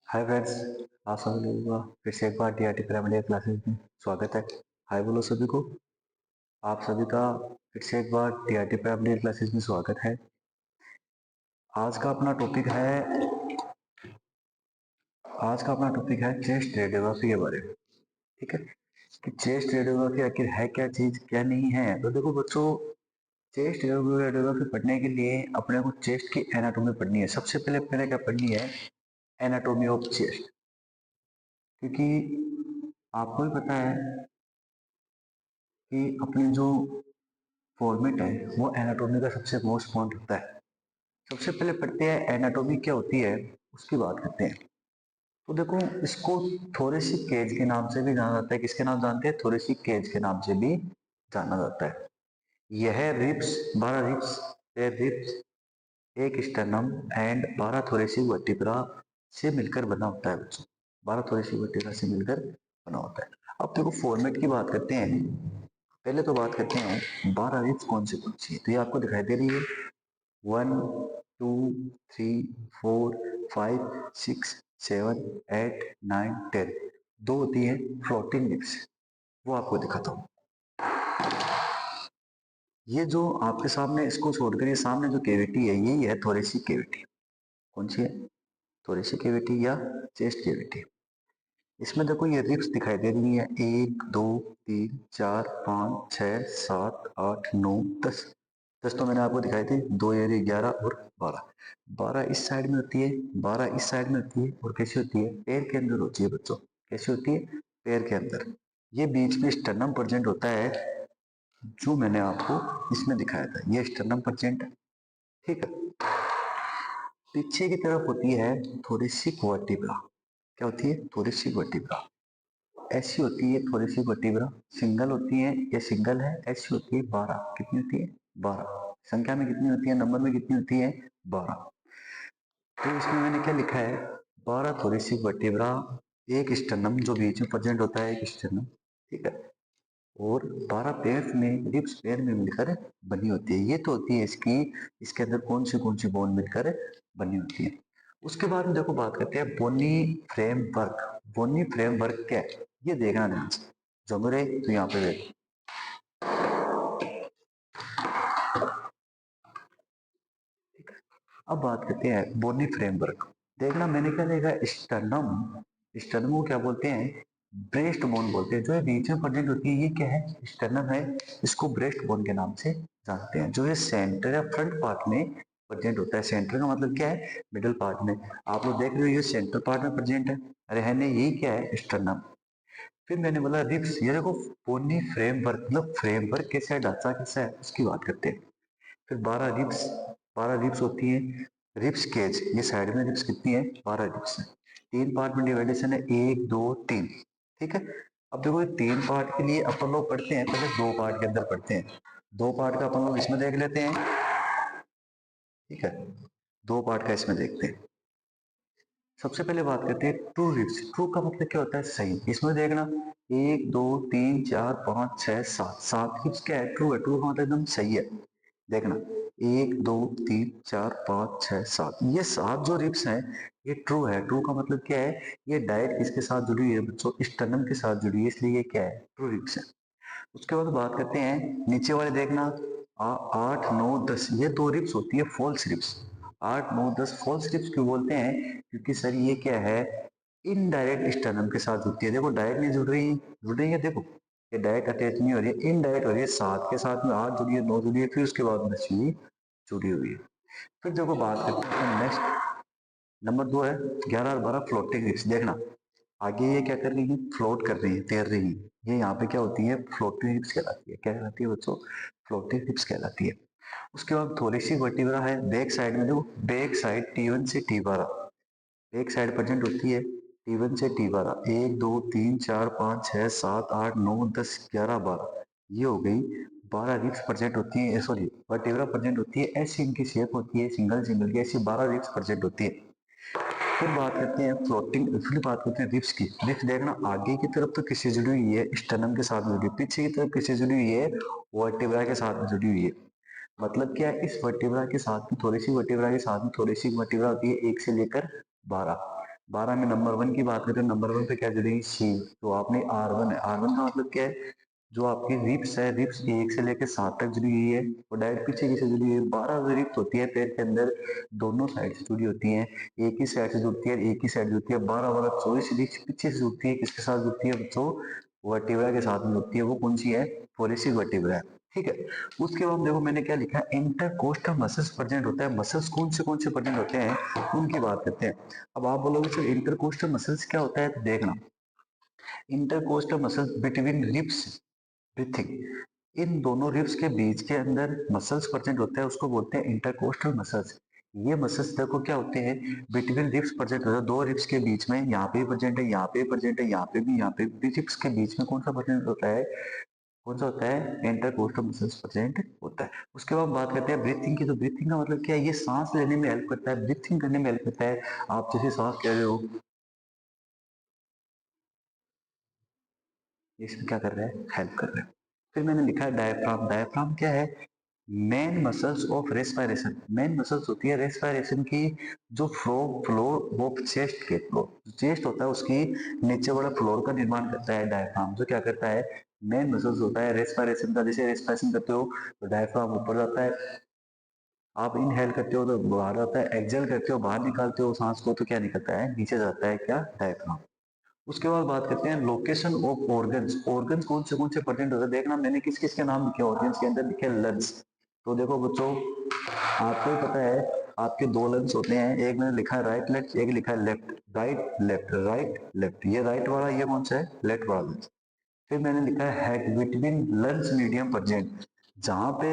Hi friends. आप सभी लोगों का फिर से एक बार टीआरटी पिरामिड क्लासेस में स्वागत है। हाय बोलो सभी को। आप सभी का फिर से एक बार टीआरटी पिरामिड क्लासेस में स्वागत है। आज का अपना टॉपिक है चेस्ट रेडियोग्राफी के बारे में। ठीक है कि चेस्ट रेडियोग्राफी आखिर है क्या चीज, क्या नहीं है। तो देखो बच्चों, चेस्ट रेडियोग्राफी पढ़ने के लिए अपने को चेस्ट की एनाटॉमी पढ़नी है। सबसे पहले अपने क्या पढ़नी है? Anatomy of chest. क्योंकि आपको भी पता है कि अपनी जो फॉर्मेट है वो एनाटॉमी का सबसे मोस्ट पॉइंट होता है। सबसे पहले पढ़ते हैं एनाटॉमी क्या होती है, उसकी बात करते हैं। तो देखो, इसको थोरेसिक केज के नाम से भी जाना जाता है। किसके नाम जानते हैं? थोरेसिक केज के नाम से भी जाना जाता है। यह रिब्स 12 रिब्स, रिब्स, एक स्टर्नम एंड 12 थोरेसिक वर्टिब्रा से मिलकर बना होता है बच्चों। 12 थोरेसिक वर्टिब्रा से मिलकर बना होता है। अब देखो फॉर्मेट की बात करते हैं। पहले तो बात करते हैं 12 रिब्स कौन सी है। तो ये आपको दिखाई दे रही है 1 2 3 4 5 6 7 8 9 10। दो होती है फ्लोटिंग रिब्स, वो आपको दिखाता हूँ। ये जो आपके सामने, इसको छोड़कर ये सामने जो केविटी है, यही है थोरेसिक केविटी। कौन सी है? थोरेसिक केविटी या चेस्ट केविटी। इसमें देखो ये रिब्स दिखाई दे रही है 1 2 3 4 5 6 7 8 9 10। 10 तो मैंने आपको दिखाई थी, दो ये 11 और 12। 12 इस साइड में होती है, 12 इस साइड में होती है। और कैसी होती है? पैर के अंदर होती है बच्चों। कैसी होती है? पैर के अंदर। ये बीच में स्टर्नम प्रेजेंट होता है, जो मैंने आपको इसमें दिखाया था। ये स्टर्नम प्रेजेंट है। ठीक है। पीछे की तरफ होती है थोरेसिक वर्टिब्रा। क्या होती है? थोरेसिक वर्टिब्रा ऐसी होती है। थोरेसिक वर्टिब्रा सिंगल होती है, ये सिंगल है। ऐसी होती है 12। कितनी होती है? 12। संख्या में कितनी होती है? नंबर में कितनी होती है? 12। तो इसमें मैंने क्या लिखा है? 12 थोरेसिक वर्टिब्रा, एक स्टर्नम जो बीच में प्रेजेंट होता है, एक स्टर्नम। ठीक है। और 12 पेयर में, रिब्स पेयर में मिलकर बनी होती है। ये तो होती है इसकी, इसके अंदर कौन सी बोन मिलकर बनी होती है। उसके बाद में देखो बात करते हैं बोनी फ्रेमवर्क। बोनी फ्रेमवर्क क्या है, ये देखना ध्यान से। जमरे तो यहाँ पे देखो। अब बात करते हैं बोनी फ्रेमवर्क। देखना, मैंने क्या देखा? स्टर्नम। स्टर्नम को क्या बोलते हैं? ब्रेस्ट बोन बोलते हैं। जो ये बीच में प्रेजेंट होती है, ये क्या है? स्टर्नम है। इसको ब्रेस्ट बोन के नाम से जानते हैं। जो ये सेंटर या फ्रंट पार्ट में प्रेजेंट होता है। सेंटर का मतलब क्या है? मिडल पार्ट में। आप लोग देख रहे हो ये सेंटर पार्ट में प्रेजेंट है। अरे है नहीं, यही क्या है? स्टर्नम। फिर मैंने बोला रिब्स। ये देखो बोनी फ्रेमवर्क, मतलब फ्रेमवर्क कैसा है, ढांचा कैसा है, उसकी बात करते हैं। फिर 12 रिब्स, 12 रिब्स होती है। रिब्स केज, ये साइड में रिब्स कितनी है? 12 रिब्स है। तीन पार्ट में डिवाइडेशन है, 1 2 3। ठीक है। अब देखो ये तीन पार्ट के लिए अपन लोग पढ़ते हैं, पहले दो पार्ट के अंदर पढ़ते हैं। दो पार्ट का अपन लोग इसमें देख लेते हैं। ठीक है। दो पार्ट का इसमें देखते हैं। सबसे पहले बात करते हैं ट्रू रिब्स। ट्रू का मतलब क्या होता है? सही। इसमें देखना 1 2 3 4 5 6 7, 7 रिब्स क्या है? ट्रू है। ट्रू का मतलब एकदम सही है। देखना 1 2 3 4 5 6 7, ये सात जो रिब्स हैं ये ट्रू है। ट्रू का मतलब क्या है? ये डायरेक्ट किसके साथ जुड़ी हुई है बच्चों? स्टर्नम के साथ जुड़ी है, इसलिए ये क्या है? ट्रू रिब्स है। उसके बाद बात करते हैं नीचे वाले। देखना 8 9 10, ये दो रिब्स होती है फॉल्स रिब्स। 8 9 10 फॉल्स रिब्स क्यों बोलते हैं? क्योंकि सर ये क्या है? इनडायरेक्ट स्टर्नम के साथ जुड़ती है। देखो डायरेक्ट नहीं जुड़ रही है। देखो ये डायरेक्ट अटैच नहीं हो रही है, इनडायरेक्ट हो रही है। 7 के साथ में 8 जुड़ी है, 9 जुड़ी है, फिर उसके बाद 10 भी जुड़ी हुई है। फिर देखो बात करते हैं नेक्स्ट। नंबर 2 है 11 और 12 फ्लोटिंग रिब्स। देखना आगे ये क्या कर रही है? फ्लोट कर रही है, तैर रही है। ये यहाँ पे क्या होती है? फ्लोटिंग रिब्स कहलाती है। क्या कहलाती है बच्चों? फ्लोटिंग रिब्स कहलाती है। उसके बाद थोरेसिक वर्टिब्रा है बैक साइड में। देखो बैक साइड T1 से T12 बैक साइड प्रेजेंट होती है। T1 से T12, 1 2 3 4 5 6 7 8 9 10 11 12, ये हो गई 12 रिब्स प्रेजेंट होती है। सॉरी, वर्टिब्रा प्रेजेंट होती है। ऐसी इनकी शेप होती है सिंगल सिंगल की, ऐसी 12 रिब्स प्रेजेंट होती है। फिर बात करते हैं फ्लोटिंग, फिर बात करते हैं रिब्स की। रिब्स देखना आगे की तरफ तो किससे जुड़ी हुई है? स्टर्नम के साथ जुड़ी हुई है। पीछे की तरफ किससे जुड़ी हुई है? वर्टिब्रा के साथ में जुड़ी हुई है। मतलब क्या है? इस वर्टिब्रा के साथ में थोड़ी सी वर्टिब्रा के साथ में थोड़ी सी वर्टिब्रा होती है 1 से लेकर 12। 12 में नंबर 1 की बात करें, नंबर 1 पे क्या जुड़ेगी, शीर। तो आपने R1 है, R1 का मतलब क्या है, जो आपकी रिप्स है, रिप्स 1 से लेकर 7 तक जुड़ी हुई है, और डायरेक्ट पीछे किसे जुड़ी हुई है, 12 रिप्स होती है पैर के अंदर, दोनों साइड से जुड़ी होती हैं। एक ही साइड से जुड़ती है, एक ही साइड जुड़ती है, 12 24 रिप्स पीछे से जुड़ती है, किसके साथ जुड़ती है बच्चों, वर्टिब्रा के साथ में जुड़ती है। वो कौन सी है, थोरेसिक वर्टिब्रा है। ठीक है, उसके बाद देखो मैंने क्या लिखा है, इंटरकोस्टल मसल्स प्रेजेंट होता है। मसल्स कौन से प्रेजेंट होते हैं उनकी बात करते हैं। अब आप बोलोगे सर इंटरकोस्टल मसल्स क्या होता है, तो देखना, intercostal muscles between ribs breathing, इन दोनों रिब्स के बीच के अंदर मसल्स प्रेजेंट होते हैं, उसको बोलते हैं इंटरकोस्टल मसल्स। ये मसल्स देखो क्या होते हैं, बिटवीन रिब्स प्रेजेंट होते हैं, दो रिब्स के बीच में, यहाँ पे भी प्रेजेंट है, यहाँ पे भी प्रेजेंट है, यहाँ पे भी, यहाँ पे भी, रिब्स के बीच में कौन सा प्रेजेंट होता है, कौन सा होता है, इंटरकोस्टल मसल्स प्रेजेंट होता है। उसके बाद बात करते हैं ब्रीथिंग की। तो ब्रीथिंग का मतलब क्या है, ये सांस लेने में हेल्प करता है, ब्रीथिंग करने में हेल्प करता है। आप जैसे सांस ले रहे हो, इसमें क्या कर रहा है, हेल्प कर रहा है। फिर मैंने लिखा है डायफ्राम। डायफ्राम क्या है, main muscles of respiration. Main muscles होती है रेस्पिरेशन की, जो फ्लोर वो चेस्ट के फ्लोर, चेस्ट होता है उसकी नीचे वाला फ्लोर का निर्माण करता है डायफ्राम। जो क्या करता है, मेन मसल्स होता है रेस्पिरेशन का। जैसे रेस्पिरेशन करते हो तो डायफ्राम ऊपर जाता है, आप इनहेल करते हो तो बाहर आता है, एक्सेल करते हो बाहर निकालते हो सांस को, तो क्या निकलता है, नीचे जाता है, क्या, डायफ्राम। उसके बाद बात करते हैं लोकेशन ऑफ ऑर्गन्स। ऑर्गन्स कौन से प्रेजेंट होते हैं, देखना मैंने किस किस के नाम लिखे, ऑर्गन्स के अंदर लिखे लंग्स। तो देखो बच्चों, आपको ही पता है, आपके दो लंग्स होते हैं, एक मैंने लिखा है राइट लेफ्ट, एक लिखा है left right left right left, ये राइट वाला, ये कौन सा है, लेफ्ट वाला लंग्स। फिर मैंने लिखा है head between lungs medium present, जहां पे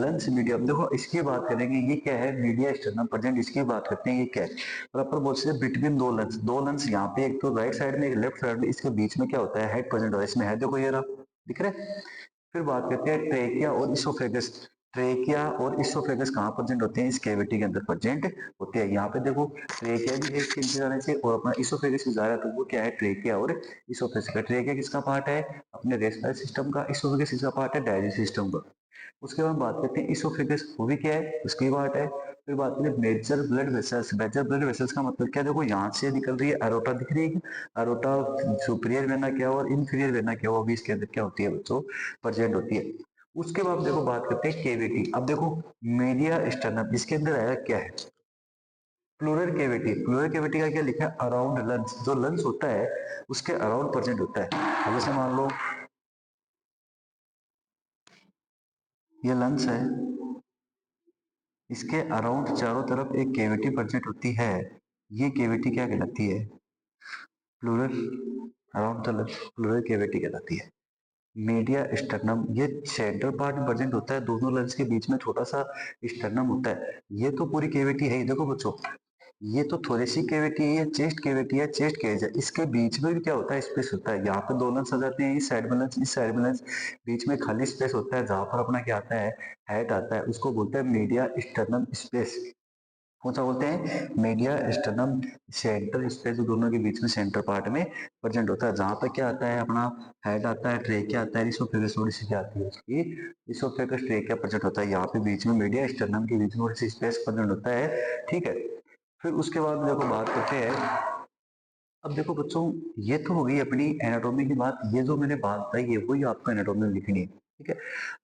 लंग्स मीडियम, देखो इसकी बात करेंगे, ये क्या है, मीडिया स्टर्नम प्रेजेंट, इसकी बात करते हैं, ये क्या है, प्रॉपर बोलते हैं बिटवीन दो लंग्स, दो लंग्स यहाँ पे, एक तो राइट साइड में, एक लेफ्ट साइड में, इसके बीच में क्या होता है, हेड प्रेजेंट होता है, इसमें है, देखो ये रहा, दिख रहा है। फिर बात करते हैं ट्रेकिया और इसोफेगस। ट्रेकिया और इसोफेगस कहाँ प्रेजेंट होते हैं, इस कैविटी के अंदर प्रेजेंट होते हैं। यहाँ पे देखो ट्रेकिया भी है इसके नीचे जाने से, और अपना इसोफेगस भी जा रहा है, तो वो क्या है, ट्रेकिया और इसोफेगस का। ट्रेकिया किसका पार्ट है, अपने रेस्पिरेटरी सिस्टम का, इसोफेगस किसका पार्ट है, डाइजेस्टिव सिस्टम का। उसके बाद बात करते हैं इसोफेगस, वो भी क्या है, उसकी पार्ट है। फिर बात करें major blood vessels. Major blood vessels का मतलब क्या, देखो यहाँ से निकल रही है अरोटा, दिख रही है, अरोटा सुपीरियर वेना क्या हो और इंफीरियर वेना क्या हो, अभी इसके अंदर क्या होती है बच्चों, प्रेजेंट होती है। उसके बाद देखो बात करते हैं केविटी। अब देखो मीडिया स्टर्नम, इसके अंदर आया क्या है, प्लूरल केविटी। प्लूरल केविटी का क्या लिखा है, अराउंड लंग्स, जो लंग्स होता है उसके अराउंड प्रेजेंट होता है। अब जैसे मान लो ये लंग्स है, इसके अराउंड चारों तरफ एक केविटी प्रेजेंट होती है, ये केविटी क्या कहलाती है, pleural, around the lungs pleural cavity कहलाती है। मीडिया स्टर्नम, ये सेंट्रल पार्ट में प्रेजेंट होता है, दोनों लंग्स के बीच में छोटा सा स्टर्नम होता है। ये तो पूरी केविटी है ही, देखो बच्चों, ये तो थोरेसिक कैविटी है, चेस्ट कैविटी है, चेस्ट केज है, इसके बीच में भी क्या होता है, स्पेस होता है। यहाँ पे दो लंग्स आ जाते हैं, इस साइड में लंग्स, इस साइड में लंग्स, बीच में खाली स्पेस होता है, जहां पर अपना क्या आता है, हेड आता है, उसको बोलते हैं मीडिया स्टर्नम स्पेस। कौन सा बोलते हैं, मीडिया स्टर्नम सेंटर स्पेस, दोनों के बीच में सेंटर पार्ट में प्रेजेंट होता है, जहां पर क्या आता है, अपना हेड आता है, ट्रेकिया आता है, इसोफेगस थोड़ी सी क्या आती है उसकी, इसोफेगस ट्रेकिया प्रेजेंट होता है, यहाँ पे बीच में मीडिया स्टर्नम के बीच में थोड़ी सी स्पेस प्रेजेंट होता है। ठीक है, फिर उसके बाद देखो बात करते हैं, अब देखो बच्चों, ये तो हो गई अपनी एनाटॉमी की बात, ये जो मैंने बात बताई है वही आपको एनाटॉमी में लिखनी है। ठीक है,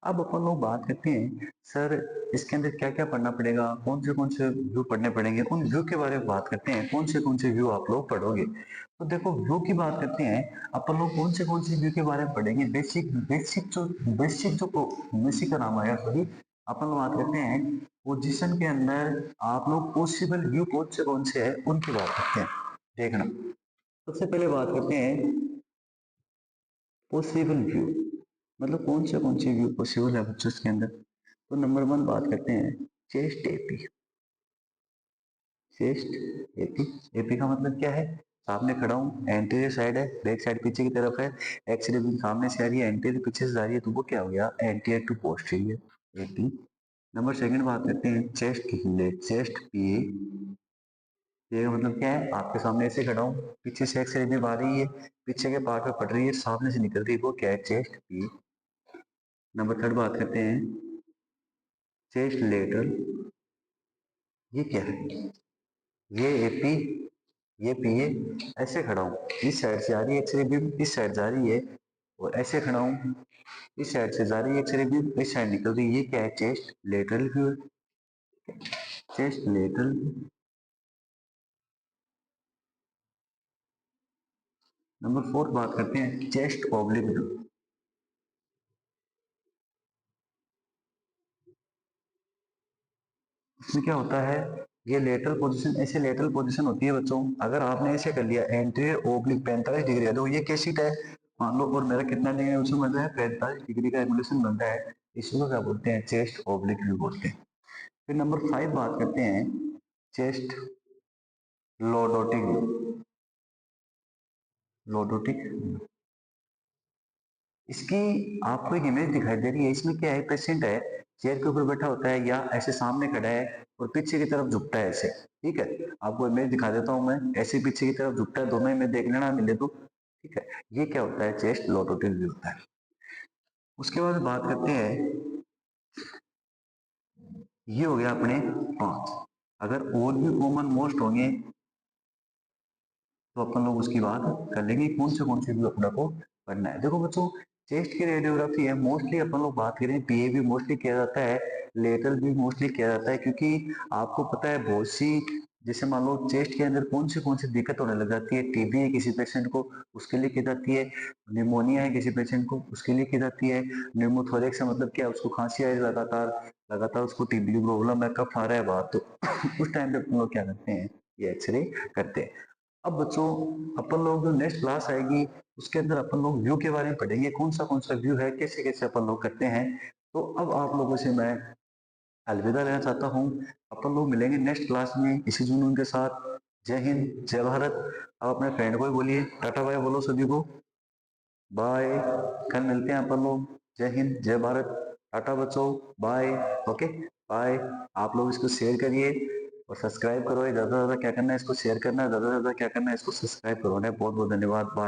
अब अपन लोग बात करते हैं, सर इसके अंदर क्या क्या पढ़ना पड़ेगा, कौन से व्यू पढ़ने पड़ेंगे, उन व्यू के बारे में बात करते हैं, कौन से व्यू आप लोग पढ़ोगे। तो देखो व्यू की बात करते हैं, अपन लोग कौन से व्यू के बारे में पढ़ेंगे, बेसिक जो बेसिक का नाम आया, सॉरी, अपन लोग बात करते हैं पोजीशन के अंदर, आप लोग पॉसिबल व्यू कौन से है उनकी बात करते हैं। देखना, सबसे पहले बात करते हैं पॉसिबल व्यू, मतलब कौन से व्यू पॉसिबल है बच्चों इसके अंदर। तो नंबर 1 बात करते हैं chest AP. Chest AP, AP का मतलब क्या है, सामने खड़ा हूं, एंटीरियर साइड है, बैक साइड पीछे की तरफ है, एक्सरे भी सामने से आ रही है, एंटीरियर पीछे से आ रही है, तो वो क्या हो गया, anterior to posterior AP. Number second बात करते हैं चेस्ट की, चेस्ट पीए। ये मतलब क्या है, आपके सामने ऐसे खड़ा हूँ, पीछे से एक्सरे भी आ रही है, पीछे के पार्ट में पड़ रही है, सामने से निकल रही है, वो क्या है, चेस्ट पी। नंबर थर्ड बात करते हैं चेस्ट लेटरल, ये क्या है, ये एपी ये पीए, ऐसे खड़ा हूँ, इस साइड से आ रही है एक्सरे बीम, इस साइड जा रही है, और ऐसे खड़ा हूँ, इस साइड से जा रही है एक्सरे बीम, इस साइड निकल रही है। ये क्या है? चेस्ट लेटरल व्यू है। Chest lateral. नंबर 4 बात करते हैं चेस्ट ऑब्लिक व्यू। इसमें क्या होता है? ये लेटरल पोजीशन, ऐसे लेटरल पोजीशन होती है बच्चों। अगर आपने ऐसे कर लिया एंटीरियर ओब्लिक 45 डिग्री है, तो ये कैसी है मान लो, और मेरा कितना डिग्री एंगुलेशन बन रहा है? 45 डिग्री का एंगुलेशन बन रहा है। इसको क्या बोलते हैं? चेस्ट ओब्लिक व्यू बोलते हैं। फिर नंबर 5 बात करते हैं चेस्ट लोडोटिक व्यू। लोडोटिक, इसकी आपको एक इमेज दिखाई दे रही है। इसमें क्या है? पेशेंट है, चेयर के ऊपर बैठा होता है या ऐसे सामने खड़ा है और पीछे की तरफ झुकता है ऐसे। ठीक है, आपको इमेज दिखा देता हूं मैं। ऐसे पीछे की तरफ झुकता है, दोनों इमेज देख लेना मिले तो। ठीक है, ये क्या होता है? चेस्ट लोटोटिल व्यू होता है। उसके बाद बात करते हैं, ये हो गया अपने 5। अगर और भी कॉमन मोस्ट होंगे तो अपन लोग उसकी बात कर लेंगे, कौन से भी अपना को करना है। देखो बच्चों, चेस्ट की रेडियोग्राफी है, मोस्टली अपन लोग बात करें, पीए भी मोस्टली किया जाता है, लेटरल भी मोस्टली किया जाता है, क्योंकि आपको पता है बहुत सी, जैसे मान लो चेस्ट के अंदर कौन सी दिक्कत होने लग जाती है। टीबी है किसी पेशेंट को, उसके लिए की जाती है। निमोनिया है किसी पेशेंट को, उसके लिए की जाती है। न्यूमोथोरेक्स का मतलब क्या है? उसको खांसी आ रही है लगातार लगातार, उसको टीबी की प्रॉब्लम है, कफ आ रहा है बात, तो उस टाइम पे अपन लोग क्या करते हैं? ये एक्सरे करते हैं। अब बच्चों, अपन लोग जो नेक्स्ट क्लास आएगी उसके अंदर अपन लोग व्यू के बारे में पढ़ेंगे, कौन सा व्यू है, कैसे कैसे अपन लोग करते हैं। तो अब आप लोगों से मैं अलविदा लेना चाहता हूँ। अपन लोग मिलेंगे नेक्स्ट क्लास में इसी जुनून के साथ। जय हिंद, जय भारत। अब अपने फ्रेंड को भी बोलिए टाटा बाय बोलो सभी को, बाय। कल मिलते हैं अपन लोग। जय हिंद, जय भारत, टाटा बच्चों, बाय। Okay, bye. आप लोग इसको शेयर करिए और सब्सक्राइब करो। ज्यादा से ज्यादा क्या करना है? इसको शेयर करना है, ज्यादा से ज्यादा क्या करना है? इसको सब्सक्राइब करो। बहुत बहुत धन्यवाद, बाय।